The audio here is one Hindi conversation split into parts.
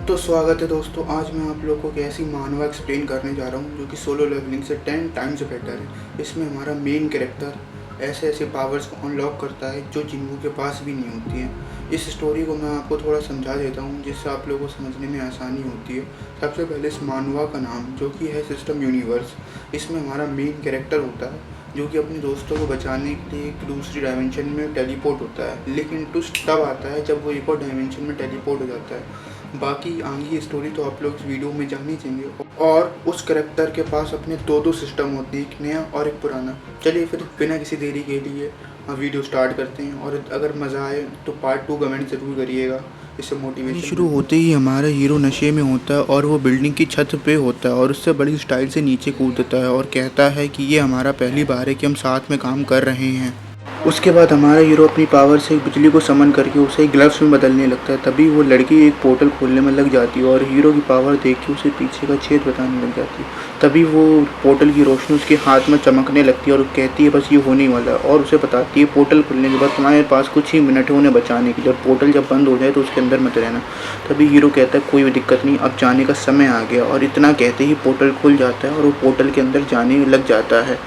तो स्वागत है दोस्तों। आज मैं आप लोगों को एक ऐसी मानवा एक्सप्लेन करने जा रहा हूँ जो कि सोलो लेवलिंग से 10 टाइम्स बेटर है। इसमें हमारा मेन कैरेक्टर ऐसे ऐसे पावर्स को अनलॉक करता है जो जिन्हों के पास भी नहीं होती हैं। इस स्टोरी को मैं आपको थोड़ा समझा देता हूँ जिससे आप लोगों को समझने में आसानी होती है। सबसे पहले इस मानवा का नाम जो कि है सिस्टम यूनिवर्स। इसमें हमारा मेन कैरेक्टर होता है जो कि अपने दोस्तों को बचाने के लिए एक दूसरी डायमेंशन में टेलीपोर्ट होता है, लेकिन ट्विस्ट तब आता है जब वो एक और डायमेंशन में टेलीपोर्ट हो जाता है। बाकी आगे स्टोरी तो आप लोग इस वीडियो में जान ही चाहिए। और उस कैरेक्टर के पास अपने दो सिस्टम होते हैं, एक नया और एक पुराना। चलिए फिर बिना किसी देरी के लिए वीडियो स्टार्ट करते हैं। और अगर मज़ा आए तो पार्ट 2 कमेंट ज़रूर करिएगा, इससे मोटिवेशन शुरू होते ही हमारा हीरो नशे में होता है और वो बिल्डिंग की छत पे होता है और उससे बड़ी स्टाइल से नीचे कूदता है और कहता है कि ये हमारा पहली बार है कि हम साथ में काम कर रहे हैं। उसके बाद हमारा हीरो अपनी पावर से बिजली को समन करके उसे ग्लव्स में बदलने लगता है। तभी वो लड़की एक पोर्टल खोलने में लग जाती है और हीरो की पावर देख के उसे पीछे का छेद बताने लग जाती है। तभी वो पोर्टल की रोशनी उसके हाथ में चमकने लगती है और कहती है बस ये होने वाला है, और उसे बताती है पोर्टल खुलने के बाद तुम्हारे पास कुछ ही मिनट है उन्हें बचाने के लिए, और पोर्टल जब बंद हो जाए तो उसके अंदर मत रहना। तभी हीरो कहता है कोई भी दिक्कत नहीं, अब जाने का समय आ गया। और इतना कहते ही पोर्टल खुल जाता है और वो पोर्टल के अंदर जाने लग जाता है।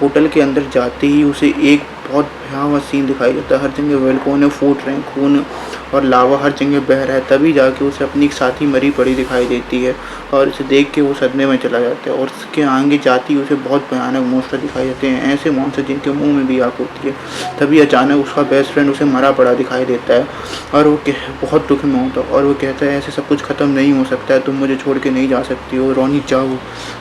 पोर्टल के अंदर जाते ही उसे एक बहुत भयावह सीन दिखाई देता है। हर जगह वोल्केनो फूट रहे हैं, खून और लावा हर जगह बह रहा है। तभी जाके उसे अपनी एक साथी मरी पड़ी दिखाई देती है और इसे देख के वो सदमे में चला जाता है। और उसके आगे जाती उसे बहुत भयानक मॉन्स्टर दिखाई देते हैं, ऐसे मॉन्स्टर जिनके मुंह में भी आग होती है। तभी अचानक उसका बेस्ट फ्रेंड उसे मरा पड़ा दिखाई देता है और वो बहुत दुख में होता है और वो कहता है ऐसे सब कुछ ख़त्म नहीं हो सकता है, तुम मुझे छोड़ के नहीं जा सकती हो, रोनी जाओ।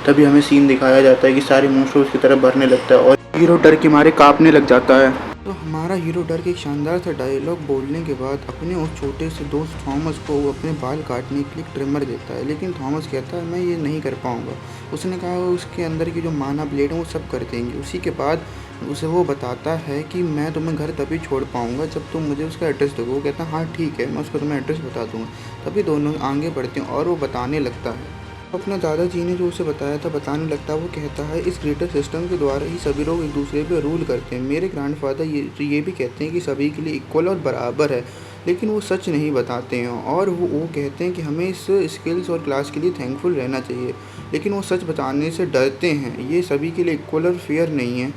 तभी हमें सीन दिखाया जाता है कि सारे मॉन्स्टर उसकी तरफ भरने लगता है और हीरो डर के मारे कांपने लग जाता है। तो हमारा हीरो डर के एक शानदार सा डायलॉग बोलने के बाद अपने उस छोटे से दोस्त थॉमस को अपने बाल काटने के लिए ट्रिमर देता है, लेकिन थॉमस कहता है मैं ये नहीं कर पाऊँगा। उसने कहा उसके अंदर की जो माना ब्लेड है वो सब कर देंगे। उसी के बाद उसे वो बताता है कि मैं तुम्हें घर तभी छोड़ पाऊँगा जब तुम मुझे उसका एड्रेस दोगे। वो कहता है हाँ ठीक है, मैं उसको तुम्हें एड्रेस बता दूँगा। तभी दोनों आगे बढ़ते हैं और वो बताने लगता है अपने दादाजी ने जो उसे बताया था बताने लगता है। वो कहता है इस ग्रेटर सिस्टम के द्वारा ही सभी लोग एक दूसरे पे रूल करते हैं। मेरे ग्रैंडफादर ये भी कहते हैं कि सभी के लिए इक्वल और बराबर है, लेकिन वो सच नहीं बताते हैं। और वो कहते हैं कि हमें इस स्किल्स और क्लास के लिए थैंकफुल रहना चाहिए, लेकिन वो सच बताने से डरते हैं। ये सभी के लिए इक्वल और फेयर नहीं है।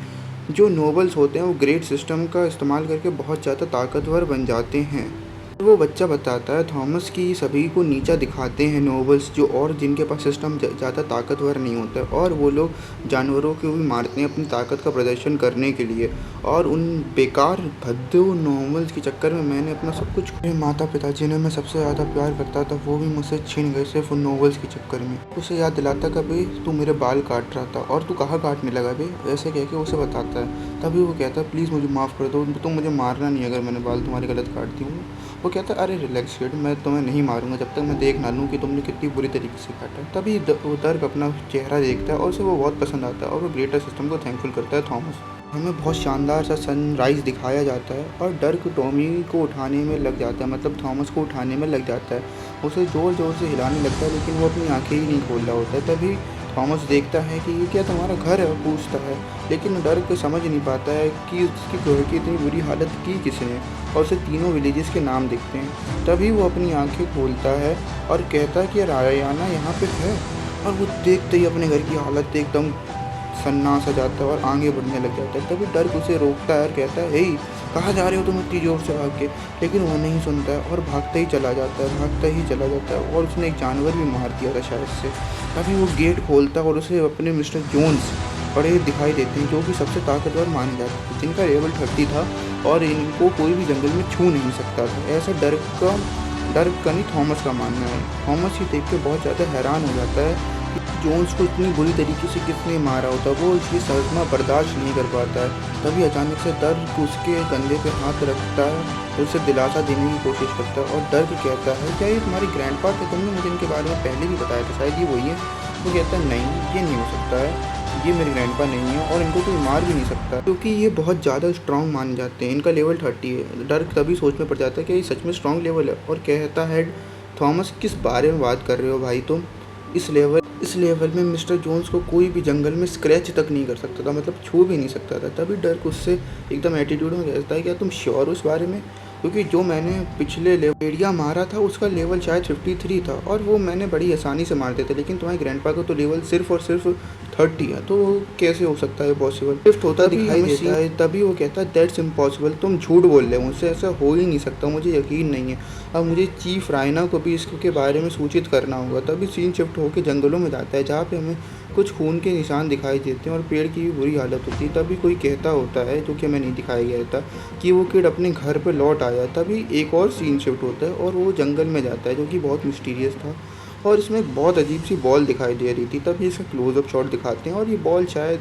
जो नोबल्स होते हैं वो ग्रेट सिस्टम का इस्तेमाल करके बहुत ज़्यादा ताकतवर बन जाते हैं। वो बच्चा बताता है थॉमस की सभी को नीचा दिखाते हैं नोबल्स जो और जिनके पास सिस्टम ज़्यादा ताकतवर नहीं होता है, और वो लोग जानवरों को भी मारते हैं अपनी ताकत का प्रदर्शन करने के लिए। और उन बेकार भद्दे नोबल्स के चक्कर में मैंने अपना सब कुछ, मेरे माता पिता जिन्हें मैं सबसे ज़्यादा प्यार करता था वो भी मुझसे छीन गए सिर्फ उन नोबल्स के चक्कर में। उसे याद दिलाता कभी तू मेरे बाल काट रहा था और तू कहाँ काटने लगा बे, ऐसे कह के उसे बताता है। तभी वो कहता है प्लीज़ मुझे माफ़ कर दो, तुम मुझे मारना नहीं अगर मैंने बाल तुम्हारे गलत काट दी। वो कहता है अरे रिलैक्स किड, मैं तुम्हें नहीं मारूंगा जब तक मैं देख ना लूँ कि तुमने कितनी बुरी तरीके से काटा। तभी वो दर्क अपना चेहरा देखता है और उसे वो बहुत पसंद आता है और वो ग्रेटर सिस्टम को थैंकफुल करता है थॉमस। हमें बहुत शानदार सा सनराइज़ दिखाया जाता है और डर्क टॉमी को उठाने में लग जाता है, मतलब थॉमस को उठाने में लग जाता है। उसे ज़ोर ज़ोर से हिलाने लगता है लेकिन वो अपनी आँखें ही नहीं खोल रहा होता है। तभी थॉमस देखता है कि ये क्या तुम्हारा घर है, पूछता है, लेकिन डर्क समझ नहीं पाता है कि उसकी घर की इतनी बुरी हालत की किसने, और उसे तीनों विलेजेस के नाम दिखते हैं। तभी वो अपनी आंखें खोलता है और कहता है कि रायाना यहाँ पे है, और वो देखते ही अपने घर की हालत एकदम सन्नाटा सा जाता है और आगे बढ़ने लग जाता है। तभी डर्क उसे रोकता है और कहता है हे कहाँ जा रहे हो तुम इतनी जोर से भाग के, लेकिन वो नहीं सुनता है और भागता ही चला जाता है और उसने एक जानवर भी मार दिया था शायद से। तभी वो गेट खोलता है और उसे अपने मिस्टर जोन्स बड़े दिखाई देते हैं जो कि सबसे ताकतवर माने जाते थे, जिनका लेवल 30 था और इनको कोई भी जंगल में छू नहीं सकता था। ऐसा डर्क का नहीं थॉमस का मानना है। थॉमस ही देख के बहुत ज़्यादा हैरान हो जाता है कि जोन्स को इतनी बुरी तरीके से किसने मारा होता, वो इसकी सदमा बर्दाश्त नहीं कर पाता है। तभी अचानक से डर्क उसके कंधे पे हाथ रखता है और उसे दिलासा देने की कोशिश करता है और डर्क कहता है क्या ये तुम्हारी ग्रैंडपा थे, तुमने मुझे इनके बारे में पहले भी बताया था, शायद ये वही है। वो कहता है नहीं ये नहीं हो सकता है, ये मेरे ग्रैंडपा नहीं है और इनको कोई मार भी नहीं सकता क्योंकि ये बहुत ज़्यादा स्ट्रॉन्ग माने जाते हैं, इनका लेवल 30 है। डर्क तभी सोच में पड़ जाता है कि ये सच में स्ट्रॉन्ग लेवल है और कहता है थॉमस किस बारे में बात कर रहे हो भाई तुम, इस लेवल में मिस्टर जोन्स को कोई भी जंगल में स्क्रैच तक नहीं कर सकता था, मतलब छू भी नहीं सकता था। तभी डर्क उससे एकदम एटीट्यूड में कहता है क्या तुम श्योर हो इस बारे में, क्योंकि जो मैंने पिछले लेवल एरिया मारा था उसका लेवल शायद 53 था और वो मैंने बड़ी आसानी से मार देते, लेकिन तुम्हारे ग्रैंडपा का तो लेवल सिर्फ और सिर्फ 30 है, तो कैसे हो सकता है पॉसिबल। शिफ्ट होता दिखाई देता है तभी वो कहता है दैट्स इम्पॉसिबल, तुम झूठ बोल रहे हो, मुझसे ऐसा हो ही नहीं सकता, मुझे यकीन नहीं है। अब मुझे चीफ रायना को भी इसके बारे में सूचित करना होगा। तभी सीन शिफ्ट होकर जंगलों में जाता है जहाँ पे हमें कुछ खून के निशान दिखाई देते हैं और पेड़ की भी बुरी हालत होती है। तभी कोई कहता होता है, जो कि हमें नहीं दिखाया गया था, कि वो किड अपने घर पे लौट आया। तभी एक और सीन शिफ्ट होता है और वो जंगल में जाता है, जो कि बहुत मिस्टीरियस था और इसमें एक बहुत अजीब सी बॉल दिखाई दे रही थी। तभी इसका क्लोजअप शॉट दिखाते हैं और ये बॉल शायद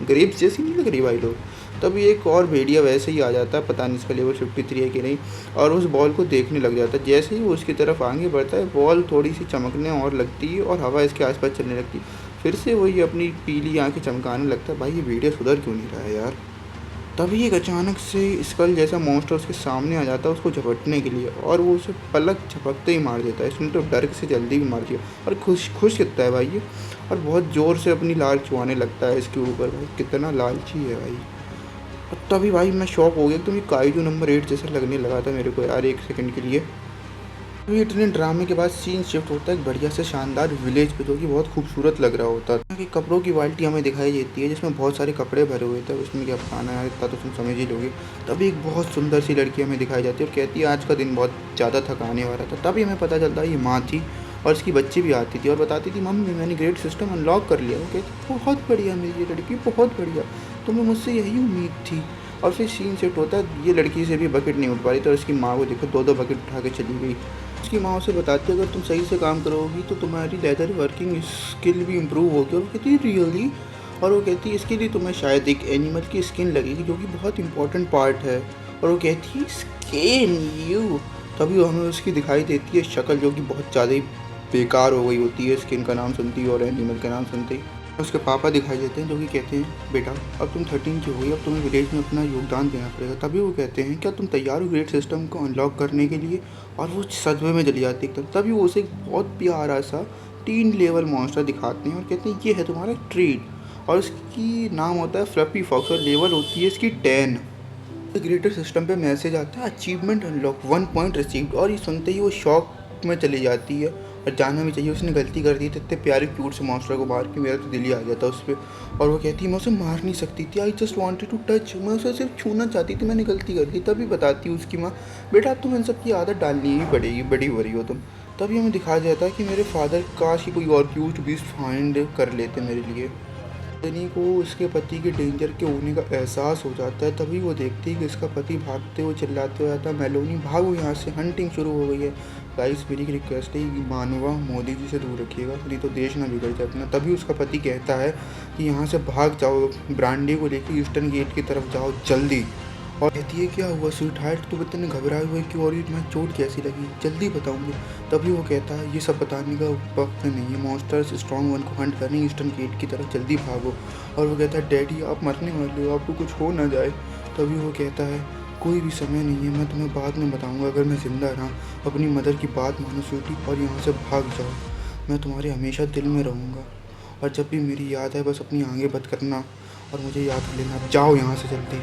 ग्रेप्स जैसी नहीं लग रही भाई लोग। तभी एक और भेड़िया वैसे ही आ जाता है, पता नहीं इसका लेवल 53 है कि नहीं, और उस बॉल को देखने लग जाता है। जैसे ही वो उसकी तरफ आगे बढ़ता है, बॉल थोड़ी सी चमकने और लगती है और हवा इसके आसपास चलने लगती है। फिर से वही अपनी पीली आंखें चमकाने लगता है। भाई ये भेड़िया सुधर क्यों नहीं रहा है यार। तभी एक अचानक से स्कल जैसा मॉन्स्टर उसके सामने आ जाता है उसको झपटने के लिए, और वो उसे पलक झपकते ही मार देता है। इसने तो डर से जल्दी भी मार दिया और खुश कितना है भाई ये, और बहुत ज़ोर से अपनी लाल चुआने लगता है इसके ऊपर। भाई कितना लालची है भाई। और तभी भाई मैं शॉक हो गया, एकदम ये काइजू नंबर 8 जैसा लगने लगा था मेरे को यार एक सेकंड के लिए। तो इतने ड्रामे के बाद सीन शिफ्ट होता है एक बढ़िया से शानदार विलेज पे, जो कि बहुत खूबसूरत लग रहा होता है। कि कपड़ों की बाल्टी हमें दिखाई देती है जिसमें बहुत सारे कपड़े भरे हुए थे। उसमें क्या बताना है, इतना तो तुम समझ ही लोगे। तभी एक बहुत सुंदर सी लड़की हमें दिखाई जाती है और कहती है आज का दिन बहुत ज़्यादा थकाने वाला था। तभी हमें पता चलता है ये माँ थी और इसकी बच्ची भी आती थी और बताती थी मम्मी मैंने ग्रेट सिस्टम अनलॉक कर लिया। वो कहती बहुत बढ़िया मेरी ये लड़की, बहुत बढ़िया, तुम्हें मुझसे यही उम्मीद थी। और फिर सीन सेट होता है, ये लड़की से भी बकेट नहीं उठ पा रही, तो इसकी माँ को देखो 2-2 बकेट उठा के चली गई। उसकी माँ उसे बताती है अगर तुम सही से काम करोगी तो तुम्हारी लेदर वर्किंग स्किल भी इम्प्रूव होगी। और वो कहती है रियली, और वो कहती है इसके लिए तुम्हें शायद एक एनिमल की स्किन लगेगी, जो कि बहुत इंपॉर्टेंट पार्ट है। और वो कहती है स्किन यू। तभी वो हमें उसकी दिखाई देती है शक्ल, जो कि बहुत ज़्यादा ही बेकार हो गई होती है स्किन का नाम सुनती है और एनिमल का नाम सुनते ही। उसके पापा दिखाई देते हैं, जो कि कहते हैं बेटा अब तुम 13 की हो गई, अब तुम्हें विलेज में अपना योगदान देना पड़ेगा। तभी वो कहते हैं क्या तुम तैयार हो ग्रेट सिस्टम को अनलॉक करने के लिए। और वो सदमे में चली जाती है एकदम। तभी वो उसे एक बहुत प्यारा सा 3 लेवल मॉन्स्टर दिखाते हैं और कहते हैं ये है तुम्हारा ट्रीट, और इसकी नाम होता है फ्लफी फॉक्स और लेवल होती है इसकी 10। ग्रेटर सिस्टम पे मैसेज आता है अचीवमेंट अनलॉक 1 पॉइंट रिसीव्ड, और ये सुनते ही वो शॉक में चली जाती है और जाना भी चाहिए। उसने गलती कर दी थी इतने प्यारे क्यूट से मॉन्स्टर को मार के, मेरा तो दिल ही आ गया था उस पर। और वो कहती है मैं उसे मार नहीं सकती थी, I just wanted to touch, मैं उसे सिर्फ छूना चाहती थी, मैंने गलती कर दी। तभी बताती है उसकी माँ बेटा अब तुम्हें इन सब की आदत डालनी ही पड़ेगी, बड़ी हो रही हो तुम। तभी हमें दिखाया जाता है कि मेरे फादर काश ही कोई और क्यूट बीस्ट फाइंड कर लेते मेरे लिए। मेलोनी को उसके पति के डेंजर के होने का एहसास हो जाता है। तभी वो देखती है कि इसका पति भागते हुए चिल्लाते हुए आता है मेलोनी भागो यहाँ से, हंटिंग शुरू हो गई है। गाइस मेरी रिक्वेस्ट है कि मानवा मोदी जी से दूर रखिएगा, नहीं तो देश ना बिगड़ जाए अपना। तभी उसका पति कहता है कि यहाँ से भाग जाओ, ब्रांडी को लेकर ईस्टर्न गेट की तरफ जाओ जल्दी। और कहती है क्या हुआ स्वीट हार्ट, तुम इतने घबराए हुए क्यों, और तुम्हें चोट कैसी लगी, जल्दी बताऊंगी। तभी वो कहता है ये सब बताने का वक्त नहीं है, मॉन्स्टर्स स्ट्रॉन्ग वन को हंट करने ईस्टर्न गेट की तरफ जल्दी भागो। और वो कहता है डैडी आप मरने वाले हो, आपको कुछ हो ना जाए। तभी वो कहता है कोई भी समय नहीं है, मैं तुम्हें बाद में बताऊंगा, अगर मैं ज़िंदा रहा अपनी मदर की बात मानो स्वीटी और यहाँ से भाग जाओ, मैं तुम्हारे हमेशा दिल में रहूँगा। और जब भी मेरी याद है बस अपनी आंखें बंद करना और मुझे याद लेना, जाओ यहाँ से जल्दी।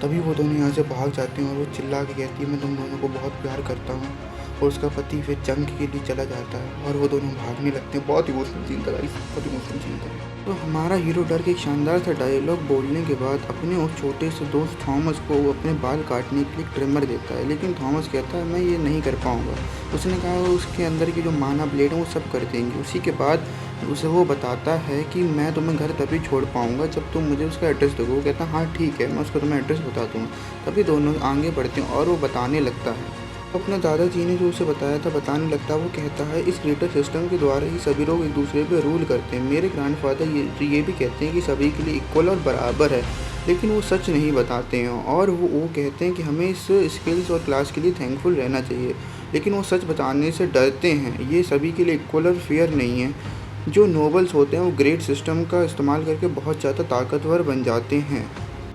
तभी वो दोनों यहाँ से भाग जाते हैं और वो चिल्ला के कहती है मैं तुम दोनों को बहुत प्यार करता हूँ। और उसका पति फिर जंग के लिए चला जाता है और वो दोनों भागने लगते हैं। बहुत इमोशनल सीन था गाइस, बहुत इमोशनल सीन था। तो हमारा हीरो डर के एक शानदार सा डायलॉग बोलने के बाद अपने उस छोटे से दोस्त थॉमस को अपने बाल काटने के लिए ट्रिमर देता है, लेकिन थॉमस कहता है मैं ये नहीं कर पाऊँगा। उसने कहा उसके अंदर की जो माना ब्लेड है वो सब कर देंगे। उसी के बाद उसे वो बताता है कि मैं तुम्हें घर तभी छोड़ पाऊँगा जब तुम मुझे उसका एड्रेस दोगे। वो कहता है हाँ ठीक है, मैं उसको तुम्हें एड्रेस बता दूँगा। तभी दोनों आगे बढ़ते हैं और वो बताने लगता है अपने दादाजी ने जो उसे बताया था बताने लगता है। वो कहता है इस ग्रेटर सिस्टम के द्वारा ही सभी लोग एक दूसरे पे रूल करते हैं। मेरे ग्रैंडफादर ये भी कहते हैं कि सभी के लिए इक्वल और बराबर है, लेकिन वो सच नहीं बताते हैं। और वो कहते हैं कि हमें इस स्किल्स और क्लास के लिए थैंकफुल रहना चाहिए, लेकिन वो सच बताने से डरते हैं। ये सभी के लिए इक्वल और फेयर नहीं है। जो नोबल्स होते हैं वो ग्रेट सिस्टम का इस्तेमाल करके बहुत ज़्यादा ताकतवर बन जाते हैं।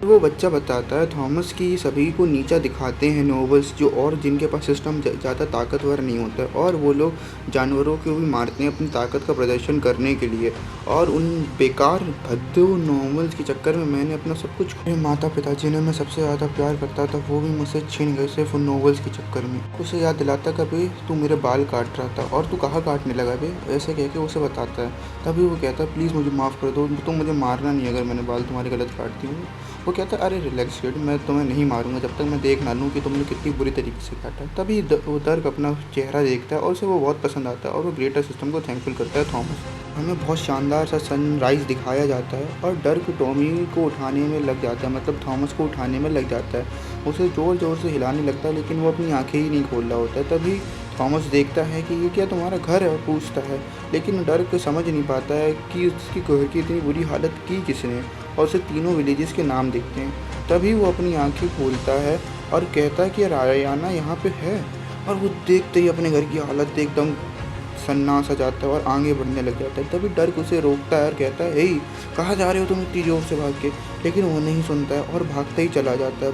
वो बच्चा बताता है थॉमस कि सभी को नीचा दिखाते हैं नोबल्स जो और जिनके पास सिस्टम ज़्यादा ताकतवर नहीं होता और वो लोग जानवरों को भी मारते हैं अपनी ताकत का प्रदर्शन करने के लिए। और उन बेकार भद्दे नॉर्मल्स के चक्कर में मैंने अपना सब कुछ मेरे माता पिता जिन्हें मैं सबसे ज़्यादा प्यार करता था वो भी मुझसे छीन गए सिर्फ उन नॉवेल्स के चक्कर में। उसे याद दिलाता कभी तू मेरे बाल काट रहा था और तू कहाँ काटने लगा बे, ऐसे कह के उसे बताता है। तभी वो कहता है प्लीज़ मुझे माफ़ कर दो, तुम मुझे मारना नहीं अगर मैंने बाल तुम्हारे गलत काटती हूँ। वो कहता है अरे रिलैक्स किड, मैं तुम्हें नहीं मारूंगा जब तक मैं देख ना लूँ कि तुमने कितनी बुरी तरीके से काटा। तभी वो डर्क अपना चेहरा देखता है और उसे वो बहुत पसंद आता है और वो ग्रेटर सिस्टम को थैंकफुल करता है थॉमस। हमें बहुत शानदार सा सनराइज़ दिखाया जाता है और डर्क टॉमी को उठाने में लग जाता है, मतलब थॉमस को उठाने में लग जाता है। उसे ज़ोर ज़ोर से हिलाने लगता है लेकिन वो अपनी आंखें ही नहीं खोल रहा होता है। तभी थॉमस देखता है कि ये क्या तुम्हारा घर है और पूछता है, लेकिन डर्क समझ नहीं पाता है कि उसकी घर की इतनी बुरी हालत की किसने और उसे तीनों विलेजेस के नाम दिखते हैं। तभी वो अपनी आंखें खोलता है और कहता है कि रायाना यहाँ पे है। और वो देखते ही अपने घर की हालत एकदम सन्नास आ जाता है और आगे बढ़ने लग जाता है। तभी डर्क उसे रोकता है और कहता है हे कहाँ जा रहे हो तुम इतनी ज़ोर से भाग के। लेकिन वो नहीं सुनता है और भागता ही चला जाता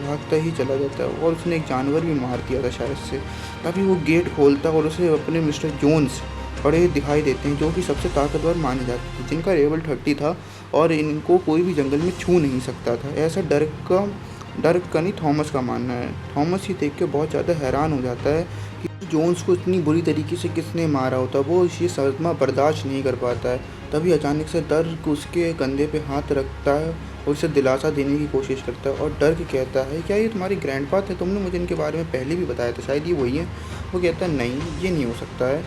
है और उसने एक जानवर भी मार दिया था शायद से। तभी वो गेट खोलता है और उसे अपने मिस्टर जोन्स बड़े दिखाई देते हैं जो कि सबसे ताकतवर माने जाते थे, जिनका लेवल 30 था और इनको कोई भी जंगल में छू नहीं सकता था। ऐसा डर्क का नहीं थॉमस का मानना है। थॉमस ये देख के बहुत ज़्यादा हैरान हो जाता है कि जोन्स को इतनी बुरी तरीके से किसने मारा होता, वो ये सदमा बर्दाश्त नहीं कर पाता है। तभी अचानक से डर्क उसके कंधे पे हाथ रखता है और उसे दिलासा देने की कोशिश करता है और डर्क कहता है क्या ये तुम्हारे ग्रैंडपा थे, तुमने मुझे इनके बारे में पहले भी बताया था, शायद ये वही है। वो कहता है नहीं ये नहीं हो सकता है,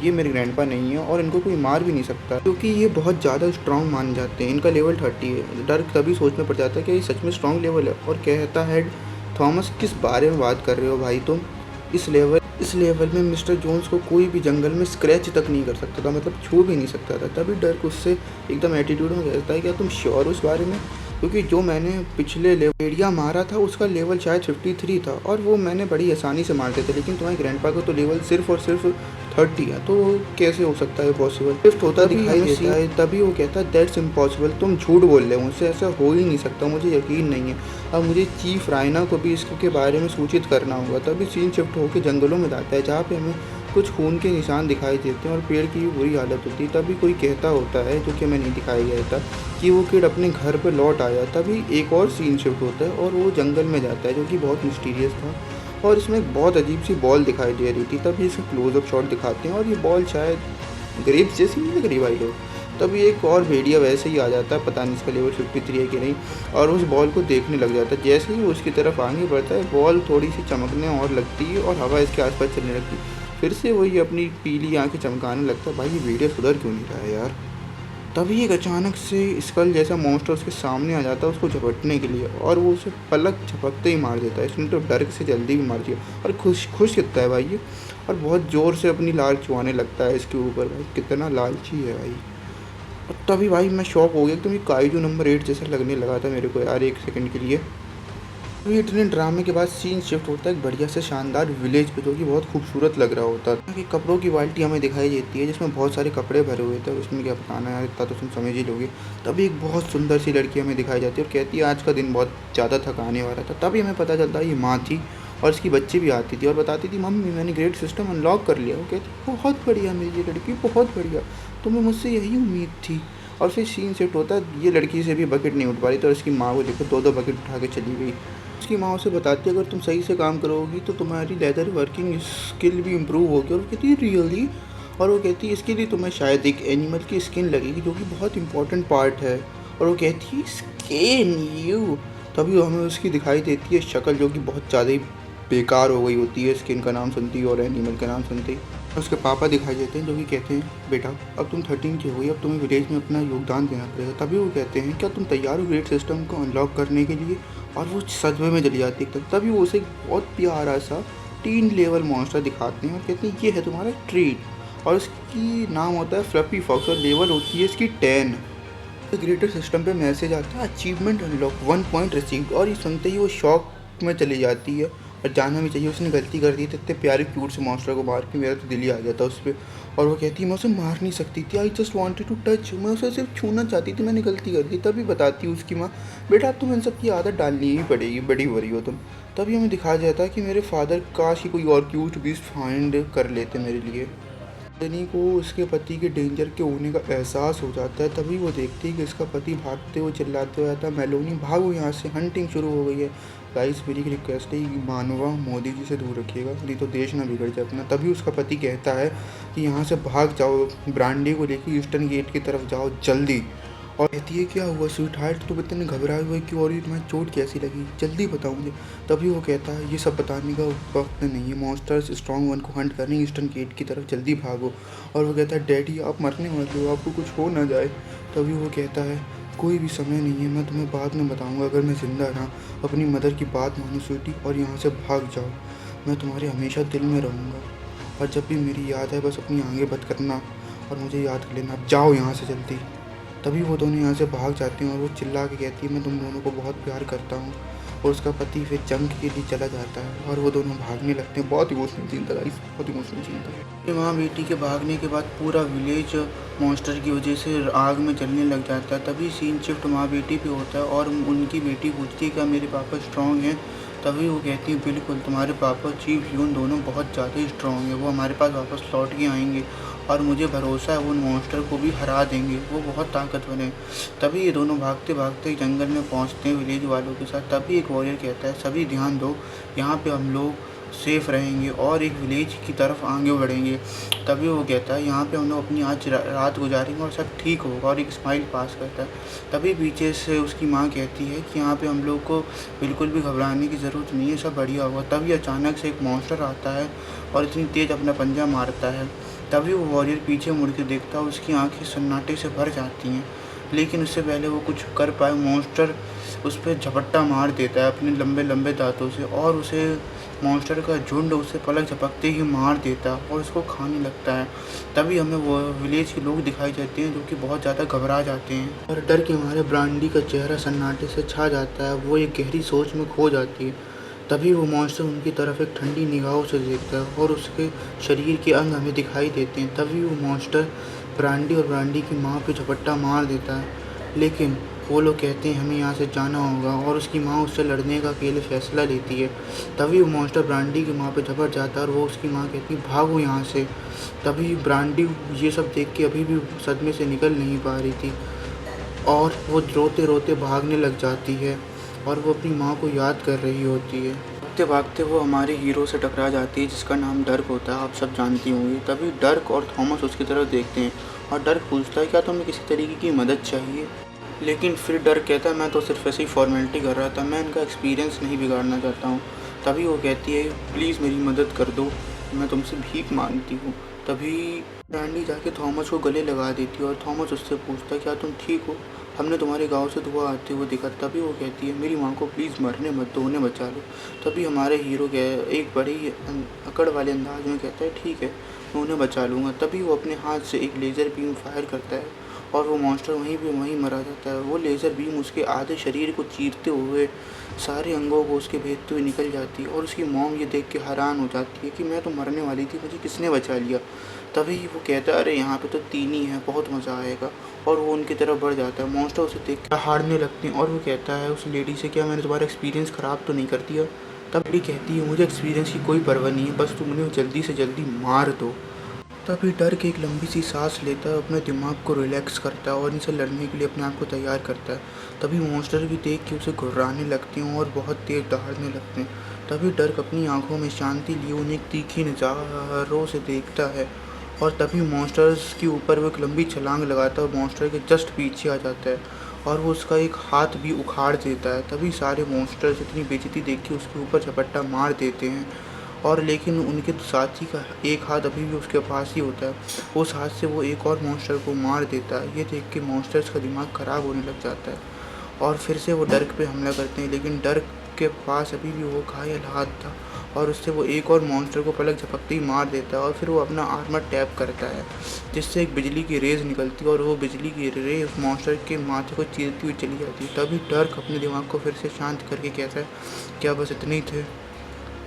ये मेरे ग्रैंडपा नहीं है और इनको कोई मार भी नहीं सकता क्योंकि ये बहुत ज़्यादा स्ट्रॉन्ग माने जाते हैं, इनका लेवल 30 है। डर्क तभी सोच में पड़ जाता है कि ये सच में स्ट्रॉन्ग लेवल है और कहता है थॉमस किस बारे में बात कर रहे हो भाई तुम, इस लेवल में मिस्टर जोन्स को कोई भी जंगल में स्क्रैच तक नहीं कर सकता था, मतलब छू भी नहीं सकता था। तभी डर्क उससे एकदम एटीट्यूड में कहता है क्या तुम श्योर हो इस बारे में, क्योंकि जो मैंने पिछले लेवल मारा था उसका लेवल शायद 53 था और वो मैंने बड़ी आसानी से मारते थे, लेकिन तुम्हारे ग्रैंडपा का तो लेवल सिर्फ और सिर्फ 30 है, तो कैसे हो सकता है पॉसिबल। शिफ्ट होता दिखाई देता है। तभी वो कहता है दैट्स इम्पॉसिबल, तुम झूठ बोल रहे हो, मुझसे ऐसा हो ही नहीं सकता, मुझे यकीन नहीं है। अब मुझे चीफ रायना को भी इसके बारे में सूचित करना होगा। तभी सीन शिफ्ट होकर जंगलों में जाता है जहाँ पे हमें कुछ खून के निशान दिखाई देते हैं और पेड़ की भी बुरी हालत होती है। तभी कोई कहता होता है, जो कि हमें नहीं दिखाया गया था, कि वो किड अपने घर पर लौट आया। तभी एक और सीन शिफ्ट होता है और वो जंगल में जाता है जो कि बहुत मिस्टीरियस था और इसमें एक बहुत अजीब सी बॉल दिखाई दे रही थी। तभी इसका क्लोजअप शॉट दिखाते हैं और ये बॉल शायद ग्रेप्स जैसी नहीं लग रही भाई लोग। तभी एक और भेड़िया वैसे ही आ जाता है, पता नहीं इसका लेवल 53 है कि नहीं, और उस बॉल को देखने लग जाता है। जैसे ही वो उसकी तरफ आगे बढ़ता है बॉल थोड़ी सी चमकने और लगती है और हवा इसके आसपास चलने लगती है। फिर से वही अपनी पीली आंखें चमकाने लगता है। भाई ये भेड़िया सुधर क्यों नहीं रहा है यार। तभी एक अचानक से स्कल जैसा मॉन्स्टर उसके सामने आ जाता है उसको झपटने के लिए और वो उसे पलक झपकते ही मार देता है। इसने तो डर से जल्दी भी मार दिया और खुश कितना है भाई ये, और बहुत ज़ोर से अपनी लाल चुआने लगता है इसके ऊपर। भाई कितना लालची है भाई। और तभी भाई मैं शॉक हो गया, एकदम ये काइजू नंबर 8 जैसा लगने लगा था मेरे को यार एक सेकंड के लिए। तो ये इतने ड्रामे के बाद सीन शिफ्ट होता है एक बढ़िया से शानदार विलेज पे जो कि बहुत खूबसूरत लग रहा होता है। कि कपड़ों की बाल्टी हमें दिखाई देती है जिसमें बहुत सारे कपड़े भरे हुए थे, उसमें क्या बताना यार, इतना तो तुम समझ ही लोगे। तभी एक बहुत सुंदर सी लड़की हमें दिखाई जाती है और कहती है आज का दिन बहुत ज़्यादा थकाने वाला था। तभी हमें पता चलता है ये माँ थी और इसकी बच्ची भी आती थी और बताती थी मम्मी मैंने ग्रेट सिस्टम अनलॉक कर लिया। वो कहती बहुत बढ़िया मेरी लड़की, बहुत बढ़िया, तुम्हें मुझसे यही उम्मीद थी। और फिर सीन शिफ्ट होता है ये लड़की से भी बकेट नहीं उठ पा रही तो इसकी माँ को देखो 2-2 बकेट उठा के चली गई। उसकी माँ उसे बताती है अगर तुम सही से काम करोगी तो तुम्हारी लेदर वर्किंग स्किल भी इम्प्रूव होगी। और वो कहती है रियली, और वो कहती है इसके लिए तुम्हें शायद एक एनिमल की स्किन लगेगी जो कि बहुत इंपॉर्टेंट पार्ट है। और वो कहती है स्किन यू। तभी वो हमें उसकी दिखाई देती है शक्ल जो कि बहुत ज़्यादा ही बेकार हो गई होती है स्किन का नाम सुनती है और एनिमल का नाम सुनती है। उसके पापा दिखाई देते हैं जो कि कहते हैं बेटा अब तुम 13 की हो गई, अब तुम्हें विलेज में अपना योगदान देना पड़ेगा। तभी वो कहते हैं क्या तुम तैयार हो ग्रेट सिस्टम को अनलॉक करने के लिए। और वो सदमे में चली जाती है। तभी वो उसे एक बहुत प्यारा सा 3 लेवल मॉन्स्टर दिखाते हैं और कहते हैं ये है तुम्हारा ट्रीट और इसकी नाम होता है फ्लफी फॉक्स और लेवल होती है इसकी 10। ग्रेटर सिस्टम पे मैसेज आता है अचीवमेंट अनलॉक 1 पॉइंट रिसीव्ड और ये सुनते ही वो शॉक में चली जाती है और जाना भी चाहिए। उसने गलती कर दी तो इतने प्यारे क्यूट से मॉन्स्टर को मार के मेरा तो दिल ही आ जाता उस पर। और वो कहती है मैं उसे मार नहीं सकती थी, I just wanted to touch, मैं उसे सिर्फ छूना चाहती थी, मैंने गलती कर दी। तभी बताती है उसकी माँ, बेटा अब तुम्हें इन सब की आदत डालनी ही पड़ेगी, बड़ी हो रही हो तुम। तभी हमें दिखाया जाता है कि मेरे फादर काश ही कोई और क्यूट बीस्ट फाइंड कर लेते मेरे लिए। मेलनी को उसके पति के डेंजर के होने का एहसास हो जाता है। तभी वो देखती है कि उसका पति भागते हुए चिल्लाते हुए आता है, मेलोनी भागो यहाँ से, हंटिंग शुरू हो गई है। गाइस मेरी रिक्वेस्ट है कि मानवा मोदी जी से दूर रखिएगा, नहीं तो देश ना बिगड़ जाए अपना। तभी उसका पति कहता है कि यहाँ से भाग जाओ, ब्रांडी को लेकर ईस्टर्न गेट की तरफ जाओ जल्दी। और कहती है क्या हुआ स्वीट हार्ट, तुम इतने घबराए हुए क्यों, और ये तुम्हें चोट कैसी लगी, जल्दी बताओ मुझे। तभी वो कहता है ये सब बताने का वक्त नहीं है, मॉन्स्टर्स स्ट्रॉन्ग वन को हंट करने ईस्टर्न गेट की तरफ जल्दी भागो। और वो कहता है डैडी आप मरने वाले हो, आपको कुछ हो ना जाए। तभी वो कहता है कोई भी समय नहीं है, मैं तुम्हें बाद में बताऊंगा, अगर मैं ज़िंदा रहा। अपनी मदर की बात मानो स्वीटी और यहाँ से भाग जाओ, मैं तुम्हारे हमेशा दिल में रहूँगा। और जब भी मेरी याद है बस अपनी आंखें बंद करना और मुझे याद कर लेना, अब जाओ यहाँ से जल्दी। तभी वो दोनों यहाँ से भाग जाते हैं और वो चिल्ला के कहती है मैं तुम दोनों को बहुत प्यार करता हूँ। और उसका पति फिर जंग के लिए चला जाता है और वो दोनों भागने लगते हैं। बहुत इमोशनल सीन था गाइस, बहुत इमोशनल सीन था। माँ बेटी के भागने के बाद पूरा विलेज मॉन्स्टर की वजह से आग में जलने लग जाता है। तभी सीन शिफ्ट माँ बेटी पे होता है और उनकी बेटी पूछती है क्या मेरे पापा स्ट्रॉन्ग हैं। तभी वो कहती है बिल्कुल, तुम्हारे पापा चीफ ह्यून दोनों बहुत ज़्यादा स्ट्रॉन्ग है, वो हमारे पास वापस लौट के आएंगे और मुझे भरोसा है वो उन मॉन्स्टर को भी हरा देंगे, वो बहुत ताकतवर हैं। तभी ये दोनों भागते भागते जंगल में पहुंचते हैं विलेज वालों के साथ। तभी एक वॉरियर कहता है सभी ध्यान दो, यहाँ पे हम लोग सेफ़ रहेंगे और एक विलेज की तरफ आगे बढ़ेंगे। तभी वो कहता है यहाँ पे हम लोग अपनी आज रात गुजारेंगे और सब ठीक होगा, और एक स्माइल पास करता है। तभी पीछे से उसकी माँ कहती है कि यहाँ पे हम लोग को बिल्कुल भी घबराने की ज़रूरत नहीं है, सब बढ़िया होगा। तभी अचानक से एक मॉन्स्टर आता है और इतनी तेज़ अपना पंजा मारता है। तभी वो वॉरियर पीछे मुड़ के देखता है, उसकी आंखें सन्नाटे से भर जाती हैं। लेकिन उससे पहले वो कुछ कर पाए, मॉन्स्टर उस पर झपट्टा मार देता है अपने लंबे लंबे दांतों से, और उसे मॉन्स्टर का झुंड उसे पलक झपकते ही मार देता और उसको खाने लगता है। तभी हमें वो विलेज के लोग दिखाई देते हैं जो कि बहुत ज़्यादा घबरा जाते हैं और डर के हमारे ब्रांडी का चेहरा सन्नाटे से छा जाता है, वो एक गहरी सोच में खो जाती है। तभी वो मॉन्स्टर उनकी तरफ एक ठंडी निगाहों से देखता है और उसके शरीर के अंग हमें दिखाई देते हैं। तभी वो मॉन्स्टर ब्रांडी और ब्रांडी की माँ पे झपट्टा मार देता है, लेकिन वो लोग कहते हैं हमें यहाँ से जाना होगा और उसकी माँ उससे लड़ने का अकेले फैसला लेती है। तभी वो मॉन्स्टर ब्रांडी की माँ पे झपट जाता है और वो उसकी माँ कहती है भागो यहाँ से। तभी ब्रांडी ये सब देख के अभी भी सदमे से निकल नहीं पा रही थी और वो रोते रोते भागने लग जाती है और वो अपनी माँ को याद कर रही होती है। भागते भागते वो हमारे हीरो से टकरा जाती है जिसका नाम डर्क होता है, आप सब जानती होंगी। तभी डर्क और थॉमस उसकी तरफ देखते हैं और डर्क पूछता है क्या तुम्हें किसी तरीके की मदद चाहिए। लेकिन फिर डर्क कहता है मैं तो सिर्फ ऐसी फॉर्मेलिटी कर रहा था, मैं इनका एक्सपीरियंस नहीं बिगाड़ना चाहता हूँ। तभी वो कहती है प्लीज़ मेरी मदद कर दो, मैं तुमसे भीख मांगती हूँ। तभी ब्रांडी जाके थॉमस को गले लगा देती है और थॉमस उससे पूछता है क्या तुम ठीक हो, हमने तुम्हारे गांव से धुआं आते हुए देखा। तभी वो कहती है मेरी माँ को प्लीज़ मरने मत दो, उन्हें बचा लो। तभी हमारे हीरो एक बड़ी अकड़ वाले अंदाज में कहता है ठीक है मैं उन्हें बचा लूँगा। तभी वो अपने हाथ से एक लेज़र बीम फायर करता है और वो मॉन्स्टर वहीं मरा जाता है। वो लेज़र बीम उसके आधे शरीर को चीरते हुए सारे अंगों को उसके भेदते हुए निकल जाती है और उसकी मॉम ये देख के हैरान हो जाती है कि मैं तो मरने वाली थी, मुझे किसने बचा लिया। तभी वो कहता है अरे यहाँ पे तो 3 ही हैं, बहुत मज़ा आएगा, और वो उनकी तरफ बढ़ जाता है। मॉन्स्टर उसे देख कर हारने लगते हैं और वो कहता है उस लेडी से क्या मैंने तुम्हारा एक्सपीरियंस ख़राब तो नहीं कर दिया। तब लेडी कहती है मुझे एक्सपीरियंस की कोई परवाह नहीं है, बस तुम उन्हें जल्दी से जल्दी मार दो। तभी डर्क एक लंबी सी सांस लेता है, अपने दिमाग को रिलैक्स करता है और इनसे लड़ने के लिए अपने आप को तैयार करता है। तभी मॉन्स्टर भी देख के उसे घुर्राने लगते हैं और बहुत तेज दहाड़ने लगते हैं। तभी डर्क अपनी आंखों में शांति लिए उन्हें तीखी नज़ारों से देखता है और तभी मॉन्स्टर्स के ऊपर वो एक लंबी छलांग लगाता है और मॉन्स्टर के जस्ट पीछे आ जाता है और वो उसका एक हाथ भी उखाड़ देता है। तभी सारे मॉन्स्टर्स इतनी बेइज्जती देख के उसके ऊपर झपट्टा मार देते हैं और लेकिन उनके साथी का एक हाथ अभी भी उसके पास ही होता है, उस हाथ से वो एक और मॉन्स्टर को मार देता है। ये देख के मॉन्स्टर्स का दिमाग ख़राब होने लग जाता है और फिर से वो डर्क पे हमला करते हैं, लेकिन डर्क के पास अभी भी वो घायल हाथ था और उससे वो एक और मॉन्स्टर को पलक झपकते ही मार देता है और फिर वो अपना आर्मर टैप करता है जिससे एक बिजली की रेज़ निकलती है और वो बिजली की रे उस मॉन्स्टर के माथे को चीरती हुई चली जाती है। तभी डर्क अपने दिमाग को फिर से शांत करके कहता है क्या बस इतने ही थे,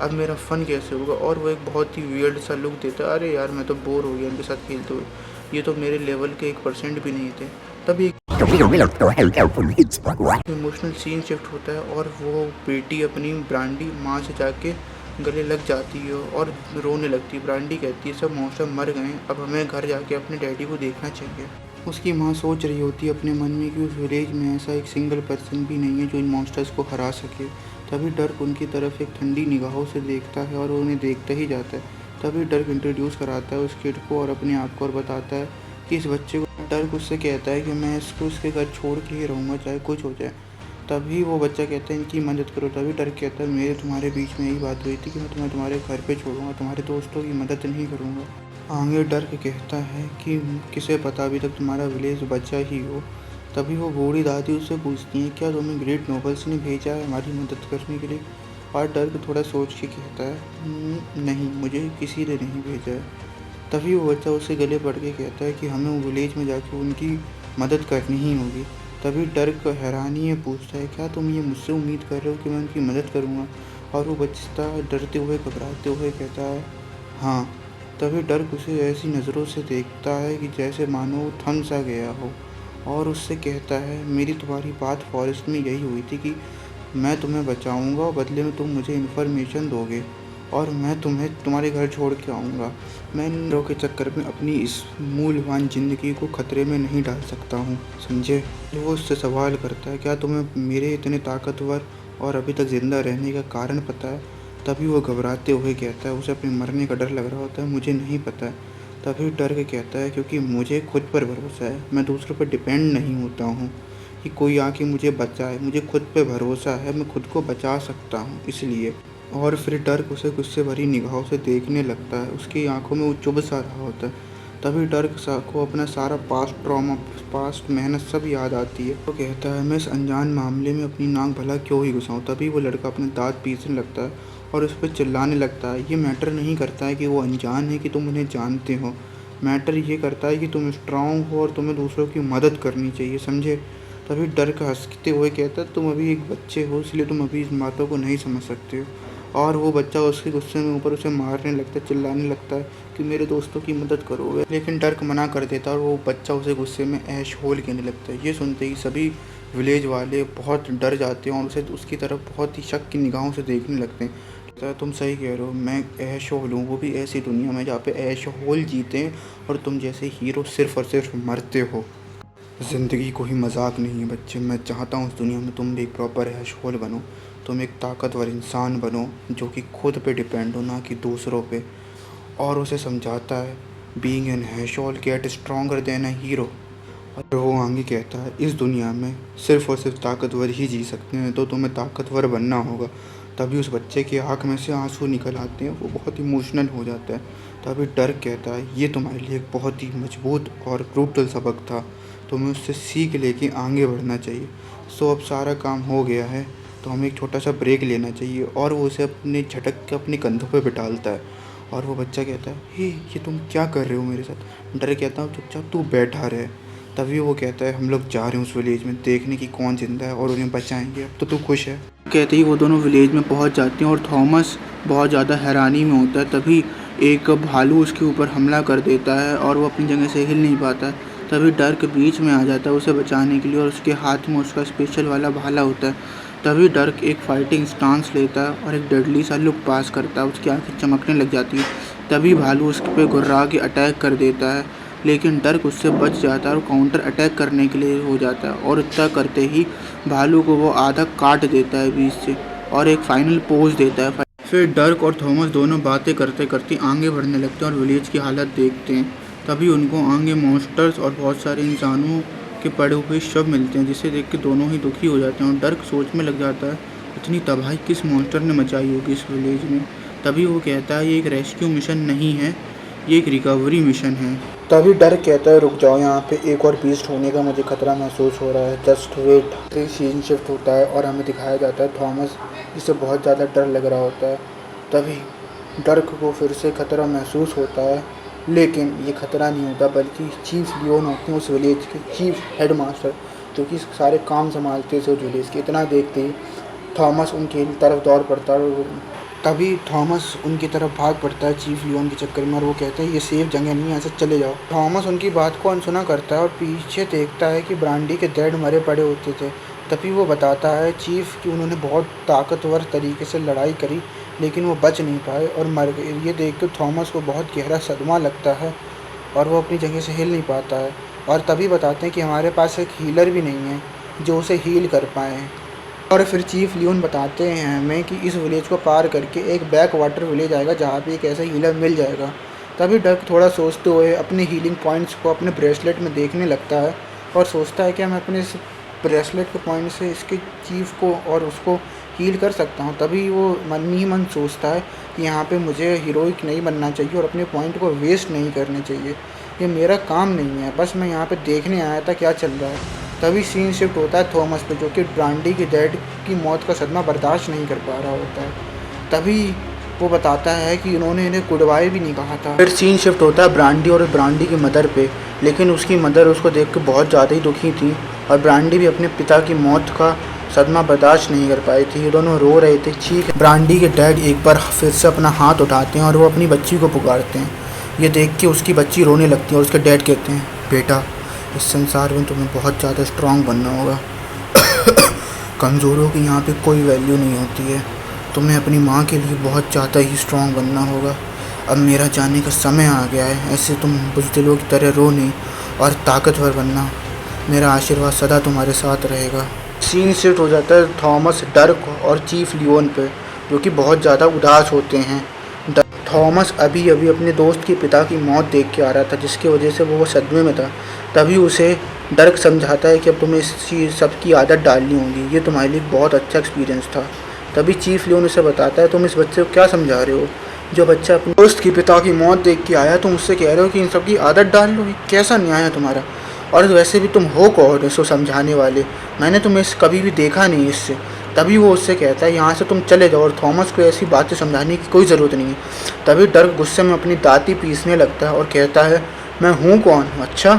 अब मेरा फ़न कैसे होगा। और वो एक बहुत ही वियर्ड सा लुक देता है, अरे यार मैं तो बोर हो गया इनके साथ खेलते हुए, ये तो मेरे लेवल के 1% भी नहीं थे। तभी इमोशनल सीन शिफ्ट होता है और वो बेटी अपनी ब्रांडी माँ से जाके गले लग जाती है और रोने लगती है। ब्रांडी कहती है सब मॉन्स्टर मर गए, अब हमें घर जाके अपने डैडी को देखना चाहिए। उसकी माँ सोच रही होती है अपने मन में कि उस विलेज में ऐसा एक सिंगल पर्सन भी नहीं है जो इन मॉन्स्टर्स को हरा सके। तभी डर्क उनकी तरफ एक ठंडी निगाहों से देखता है और उन्हें देखता ही जाता है। तभी डर्क इंट्रोड्यूस कराता है उस किड को और अपने आप को और बताता है कि इस बच्चे को। डर्क उससे कहता है कि मैं इसको उसके घर छोड़ के ही रहूँगा चाहे कुछ हो जाए। तभी वो बच्चा कहता है इनकी मदद करो। तभी डर्क कहता है मेरे तुम्हारे बीच में यही बात हुई थी कि मैं तुम्हें तुम्हारे घर पे छोड़ूंगा, तुम्हारे दोस्तों की मदद नहीं करूँगा। आगे डर्क कहता है कि किसे पता अभी तक तुम्हारा विलेज बचा ही हो। तभी वो बूढ़ी दादी उससे पूछती है क्या तुम्हें ग्रेट नोबल्स ने भेजा है हमारी मदद करने के लिए। और डर्क थोड़ा सोच के कहता है नहीं, मुझे किसी ने नहीं भेजा है। तभी वो बच्चा उससे गले पड़ के कहता है कि हमें वो विलेज में जाके उनकी मदद करनी ही होगी। तभी डर्क हैरानी में पूछता है क्या तुम ये मुझसे उम्मीद कर रहे हो कि मैं उनकी मदद करूँगा। और वो बच्चा डरते हुए घबराते हुए कहता है हाँ। तभी डर्क उसे ऐसी नज़रों से देखता है कि जैसे मानो थम सा गया हो और उससे कहता है मेरी तुम्हारी बात फॉरेस्ट में यही हुई थी कि मैं तुम्हें बचाऊंगा और बदले में तुम मुझे इन्फॉर्मेशन दोगे और मैं तुम्हें तुम्हारे घर छोड़ के आऊँगा। मैं इन लोगों के चक्कर में अपनी इस मूल्यवान ज़िंदगी को खतरे में नहीं डाल सकता हूँ, समझे। वो उससे सवाल करता है क्या तुम्हें मेरे इतने ताकतवर और अभी तक ज़िंदा रहने का कारण पता है। तभी वो घबराते हुए कहता है, उसे अपने मरने का डर लग रहा होता है, मुझे नहीं पता है। तभी डर के कहता है क्योंकि मुझे खुद पर भरोसा है, मैं दूसरों पर डिपेंड नहीं होता हूँ कि कोई आके मुझे बचाए, मुझे खुद पे भरोसा है, मैं खुद को बचा सकता हूँ इसलिए। और फिर डर्क उसे गुस्से भरी निगाहों से देखने लगता है, उसकी आंखों में वो चुभ सा रहा होता है। तभी डर्क को अपना सारा पास्ट ट्रॉमा, पास्ट मेहनत सब याद आती है। वो कहता है मैं इस अनजान मामले में अपनी नाक भला क्यों ही घुसाऊँ। तभी वो लड़का अपने दांत पीसने लगता है और उस पर चिल्लाने लगता है ये मैटर नहीं करता है कि वो अनजान है कि तुम उन्हें जानते हो, मैटर ये करता है कि तुम स्ट्रांग हो और तुम्हें दूसरों की मदद करनी चाहिए, समझे। तभी डर्क हंसते हुए कहता है तुम अभी एक बच्चे हो इसलिए तुम अभी इस बातों को नहीं समझ सकते हो। और वो बच्चा उसके गुस्से में ऊपर उसे मारने लगता है, चिल्लाने लगता है कि मेरे दोस्तों की मदद करो। लेकिन डर्क मना कर देता है और वो बच्चा उसे गुस्से में ऐश होल कहने लगता है। ये सुनते ही सभी विलेज वाले बहुत डर जाते हैं और उसे उसकी तरफ बहुत ही शक की निगाहों से देखने लगते हैं। तुम सही कह रहे हो, मैं ऐश होल हूँ, वो भी ऐसी दुनिया में जहाँ पे ऐश होल जीते हैं और तुम जैसे हीरो सिर्फ और सिर्फ मरते हो। ज़िंदगी कोई मजाक नहीं है बच्चे, मैं चाहता हूँ इस दुनिया में तुम भी एक प्रॉपर ऐश होल बनो, तुम एक ताकतवर इंसान बनो जो कि खुद पे डिपेंड हो ना कि दूसरों पे। और उसे समझाता है being an asshole get stronger than a hero. और वो आगे कहता है इस दुनिया में सिर्फ और सिर्फ ताकतवर ही जी सकते हैं, तो तुम्हें ताकतवर बनना होगा। तभी उस बच्चे की आँख में से आंसू निकल आते हैं, वो बहुत इमोशनल हो जाता है। तभी डर्क कहता है ये तुम्हारे लिए एक बहुत ही मजबूत और ब्रूटल सबक था, तुम्हें उससे सीख लेके आगे बढ़ना चाहिए। सो अब सारा काम हो गया है तो हमें एक छोटा सा ब्रेक लेना चाहिए। और वो उसे अपने झटक के अपने कंधों पे बिठालता है और वो बच्चा कहता है हे ये तुम क्या कर रहे हो मेरे साथ। डर कहता हूँ चुपचाप तू बैठा रहे। तभी वो कहता है हम लोग जा रहे हैं उस विलेज में देखने की कौन जिंदा है और उन्हें बचाएंगे, अब तो तू खुश है। कहते ही वो दोनों विलेज में पहुंच जाते हैं और थॉमस बहुत ज़्यादा हैरानी में होता है। तभी एक भालू उसके ऊपर हमला कर देता है और वो अपनी जगह से हिल नहीं पाता है। तभी डर्क बीच में आ जाता है उसे बचाने के लिए और उसके हाथ में उसका स्पेशल वाला भाला होता है। तभी डर्क एक फाइटिंग स्टांस लेता है और एक डेडली सा लुक पास करता है, उसकी आंखें चमकने लग जाती है। तभी भालू उस पर गुर्रा के अटैक कर देता है, लेकिन डर्क उससे बच जाता है और काउंटर अटैक करने के लिए हो जाता है और इतना करते ही भालू को वो आधा काट देता है बीच से और एक फाइनल पोज देता है। फिर डर्क और थॉमस दोनों बातें करते करते आगे बढ़ने लगते हैं और विलेज की हालत देखते हैं। तभी उनको आगे मॉन्स्टर्स और बहुत सारे इंसानों के पड़े हुए शव मिलते हैं, जिसे देख के दोनों ही दुखी हो जाते हैं और डर्क सोच में लग जाता है इतनी तबाही किस मॉन्स्टर ने मचाई होगी इस विलेज में। तभी वो कहता है ये एक रेस्क्यू मिशन नहीं है, ये एक रिकवरी मिशन है। तभी डर्क कहता है रुक जाओ, यहाँ पे एक और बीस्ट होने का मुझे खतरा महसूस हो रहा है, जस्ट वेट। सीन शिफ्ट होता है और हमें दिखाया जाता है थॉमस जिसे बहुत ज़्यादा डर लग रहा होता है। तभी डर्क को फिर से खतरा महसूस होता है, लेकिन ये खतरा नहीं होता बल्कि चीफ लियोन होते हैं उस विलेज के चीफ हेड मास्टर जो कि सारे काम संभालते थे उस विलेज के। इतना देखते ही थॉमस उनकी तरफ दौड़ पड़ता है और तभी थॉमस उनकी तरफ भाग पड़ता है चीफ लियोन के चक्कर में, और वो कहते हैं ये सेफ जगह नहीं है, ऐसे चले जाओ। थॉमस उनकी बात को अनसुना करता है और पीछे देखता है कि ब्रांडी के डैड मरे पड़े होते थे। तभी वो बताता है चीफ कि उन्होंने बहुत ताकतवर तरीके से लड़ाई करी, लेकिन वो बच नहीं पाए और मर गए। ये देख कर थॉमस को बहुत गहरा सदमा लगता है और वो अपनी जगह से हिल नहीं पाता है। और तभी बताते हैं कि हमारे पास एक हीलर भी नहीं है जो उसे हील कर पाए। और फिर चीफ लियोन बताते हैं हमें कि इस विलेज को पार करके एक बैक वाटर विलेज आएगा जहाँ पे एक ऐसा हीलर मिल जाएगा। तभी डक थोड़ा सोचते हुए अपने हीलिंग पॉइंट्स को अपने ब्रेसलेट में देखने लगता है और सोचता है कि मैं अपने इस ब्रेसलेट के पॉइंट से इसके चीफ को और उसको हील कर सकता हूँ। तभी वो मन ही मन सोचता है कि यहाँ पे मुझे हीरोइक नहीं बनना चाहिए और अपने पॉइंट को वेस्ट नहीं करने चाहिए। ये मेरा काम नहीं है, बस मैं यहाँ पे देखने आया था क्या चल रहा है। तभी सीन शिफ्ट होता है थॉमस पे, जो कि ब्रांडी के डैड की मौत का सदमा बर्दाश्त नहीं कर पा रहा होता है। तभी वो बताता है कि उन्होंने इन्हें गुड बाय भी नहीं कहा था। फिर सीन शिफ्ट होता है ब्रांडी और ब्रांडी की मदर पे, लेकिन उसकी मदर उसको देख के बहुत ज़्यादा ही दुखी थी और ब्रांडी भी अपने पिता की मौत का सदमा बर्दाश्त नहीं कर पाई थी। ये दोनों रो रहे थे, चीख। ब्रांडी के डैड एक बार फिर से अपना हाथ उठाते हैं और वो अपनी बच्ची को पुकारते हैं। ये देख के उसकी बच्ची रोने लगती है और उसके डैड कहते हैं बेटा, इस संसार में तुम्हें बहुत ज़्यादा स्ट्रांग बनना होगा। कमज़ोरों की यहाँ पे कोई वैल्यू नहीं होती है। तुम्हें अपनी माँ के लिए बहुत ज़्यादा ही स्ट्रांग बनना होगा। अब मेरा जाने का समय आ गया है, ऐसे तुम बुज़दिलों की तरह रो नहीं और ताकतवर बनना। मेरा आशीर्वाद सदा तुम्हारे साथ रहेगा। सीन शिफ्ट हो जाता है थॉमस, डर्क और चीफ लियोन पे, जो कि बहुत ज़्यादा उदास होते हैं। थॉमस अभी अभी अपने दोस्त के पिता की मौत देख के आ रहा था, जिसकी वजह से वो सदमे में था। तभी उसे डर्क समझाता है कि अब तुम्हें इस चीज़ सब की आदत डालनी होगी, ये तुम्हारे लिए बहुत अच्छा एक्सपीरियंस था। तभी चीफ लियोन उसे बताता है तुम इस बच्चे को क्या समझा रहे हो, जो बच्चा अपने दोस्त के पिता की मौत देख के आया, तुम उससे कह रहे हो कि इन सब की आदत डाल लो। कैसा न्याय है तुम्हारा? और वैसे भी तुम हो कौन इसको समझाने वाले? मैंने तुम्हें कभी भी देखा नहीं इससे। तभी वो उससे कहता है यहाँ से तुम चले जाओ और थॉमस को ऐसी बातें समझाने की कोई ज़रूरत नहीं है। तभी डर्क गुस्से में अपनी दाती पीसने लगता है और कहता है मैं हूँ कौन? अच्छा।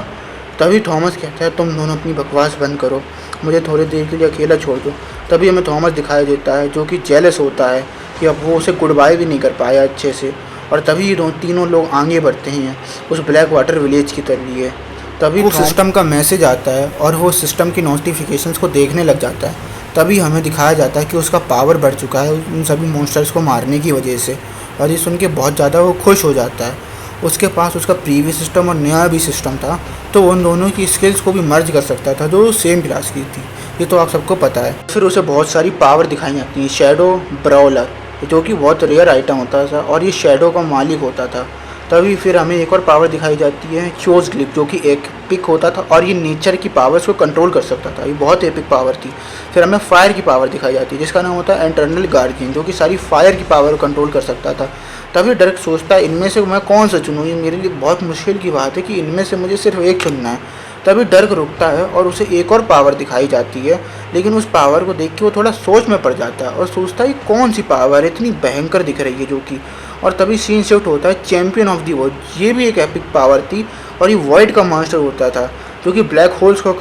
तभी थॉमस कहता है तुम दोनों अपनी बकवास बंद करो, मुझे थोड़ी देर के लिए अकेला छोड़ दो। तभी हमें थॉमस दिखाई देता है जो कि जेलस होता है कि अब वो उसे गुड बाय भी नहीं कर पाया अच्छे से। और तभी ये तीनों लोग आगे बढ़ते हैं उस ब्लैक वाटर विलेज की तरफ। तभी वो सिस्टम का मैसेज आता है और वो सिस्टम की नोटिफिकेशंस को देखने लग जाता है। तभी हमें दिखाया जाता है कि उसका पावर बढ़ चुका है उन सभी मॉन्स्टर्स को मारने की वजह से, और ये सुन के बहुत ज़्यादा वो खुश हो जाता है। उसके पास उसका प्रीवियस सिस्टम और नया भी सिस्टम था, तो उन दोनों की स्किल्स को भी मर्ज कर सकता था जो सेम क्लास की थी। ये तो आप सबको पता है। फिर उसे बहुत सारी पावर दिखाई जाती हैं। शैडो ब्राउलर, जो कि बहुत रेयर आइटम होता था और ये शैडो का मालिक होता था। तभी फिर हमें एक और पावर दिखाई जाती है चोज ग्लिप, जो कि एक पिक होता था और ये नेचर की पावर्स को कंट्रोल कर सकता था। ये बहुत एपिक पावर थी। फिर हमें फायर की पावर दिखाई जाती है जिसका नाम होता है इंटरनल गार्डियन, जो कि सारी फायर की पावर को कंट्रोल कर सकता था। तभी डर्क सोचता है इनमें से मैं कौन सा चुनूँ, ये मेरे लिए बहुत मुश्किल की बात है कि इनमें से मुझे सिर्फ एक चुनना है। तभी डर्क रुकता है और उसे एक और पावर दिखाई जाती है, लेकिन उस पावर को देख के वो थोड़ा सोच में पड़ जाता है और सोचता है कौन सी पावर इतनी भयंकर दिख रही है जो कि। और तभी सीन शिफ्ट होता है चैंपियन ऑफ दी वर्ल्ड। ये भी एक एपिक पावर थी और ये वॉइड का मास्टर होता था, जो कि ब्लैक होल्स को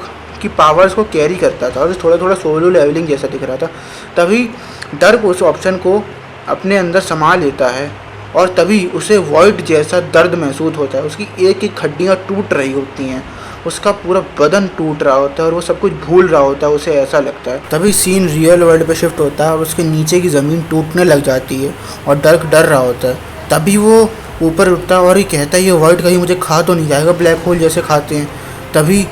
की पावर्स को कैरी करता था और थोड़ा थोड़ा सोलो लेवलिंग जैसा दिख रहा था। तभी डर्क उस ऑप्शन को अपने अंदर समा लेता है और तभी उसे वॉइड जैसा दर्द महसूस होता है। उसकी एक एक हड्डियाँ टूट रही होती हैं, उसका पूरा बदन टूट रहा होता है और वो सब कुछ भूल रहा होता है, उसे ऐसा लगता है। तभी सीन रियल वर्ल्ड पे शिफ्ट होता है और उसके नीचे की ज़मीन टूटने लग जाती है और डर्क डर रहा होता है। तभी वो ऊपर उठता है और ये कहता है ये वर्ल्ड कहीं मुझे खा तो नहीं जाएगा, ब्लैक होल जैसे खाते हैं। तभी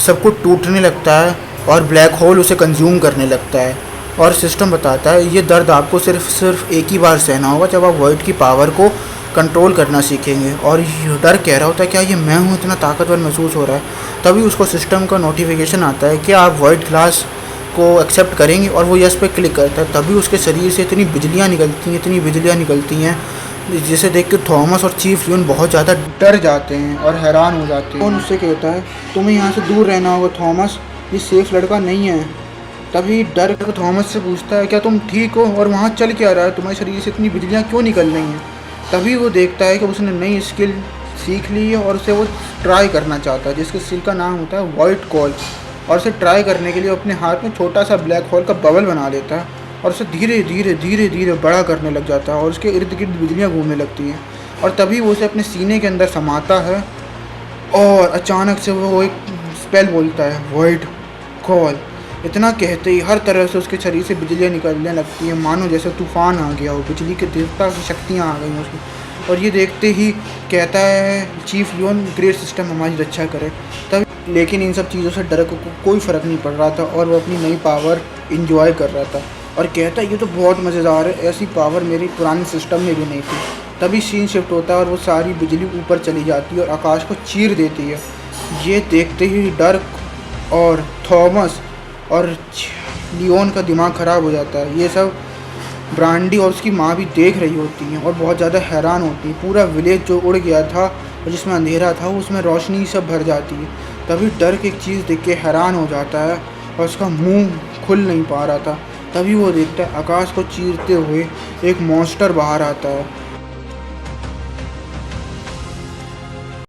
सब कुछ टूटने लगता है और ब्लैक होल उसे कंज्यूम करने लगता है और सिस्टम बताता है ये दर्द आपको सिर्फ एक ही बार सहना होगा जब आप वर्ल्ड की पावर को कंट्रोल करना सीखेंगे। और डर कह रहा होता है क्या ये मैं हूँ, इतना ताकतवर महसूस हो रहा है। तभी उसको सिस्टम का नोटिफिकेशन आता है कि आप वर्ल्ड क्लास को एक्सेप्ट करेंगे और वो यस पे क्लिक करता है। तभी उसके शरीर से इतनी बिजलियाँ निकलती हैं जिसे देख के थॉमस और चीफ लियोन बहुत ज़्यादा डर जाते हैं और हैरान हो जाते हैं। और उससे कहता है तुम्हें यहाँ से दूर रहना होगा थॉमस, ये सेफ लड़का नहीं है। तभी डर थॉमस से पूछता है क्या तुम ठीक हो और वहाँ चल क्या रहा है, तुम्हारे शरीर से इतनी बिजलियाँ क्यों निकल रही हैं। तभी वो देखता है कि उसने नई स्किल सीख ली है और उसे वो ट्राई करना चाहता है, जिसके स्किल का नाम होता है वाइट कॉल। और उसे ट्राई करने के लिए अपने हाथ में छोटा सा ब्लैक होल का बबल बना लेता है और उसे धीरे धीरे धीरे धीरे बड़ा करने लग जाता है और उसके इर्द गिर्द बिजलियाँ घूमने लगती हैं। और तभी वो उसे अपने सीने के अंदर समाता है और अचानक से वो एक स्पेल बोलता है, वॉइड कॉल। इतना कहते ही हर तरह से उसके शरीर से बिजलियाँ निकलने लगती हैं, मानो जैसे तूफान आ गया हो, बिजली के देवता की शक्तियाँ आ गई हैं उसमें। और ये देखते ही कहता है, चीफ लियोन ग्रेट सिस्टम हमारी रक्षा करे। तब लेकिन इन सब चीज़ों से डर को कोई फ़र्क नहीं पड़ रहा था और वो अपनी नई पावर इंजॉय कर रहा था और कहता है ये तो बहुत मज़ेदार है, ऐसी पावर मेरी पुराने सिस्टम में भी नहीं थी। तभी सीन शिफ्ट होता है और वो सारी बिजली ऊपर चली जाती है और आकाश को चीर देती है। ये देखते ही डर्क और थॉमस और लियोन का दिमाग ख़राब हो जाता है। ये सब ब्रांडी और उसकी माँ भी देख रही होती हैं और बहुत ज़्यादा हैरान होती है। पूरा विलेज जो उड़ गया था और जिसमें अंधेरा था उसमें रोशनी सब भर जाती है। तभी डर्क एक चीज़ देख के हैरान हो जाता है और उसका मुंह खुल नहीं पा रहा था। तभी वो देखता है आकाश को चीरते हुए एक मॉन्स्टर बाहर आता है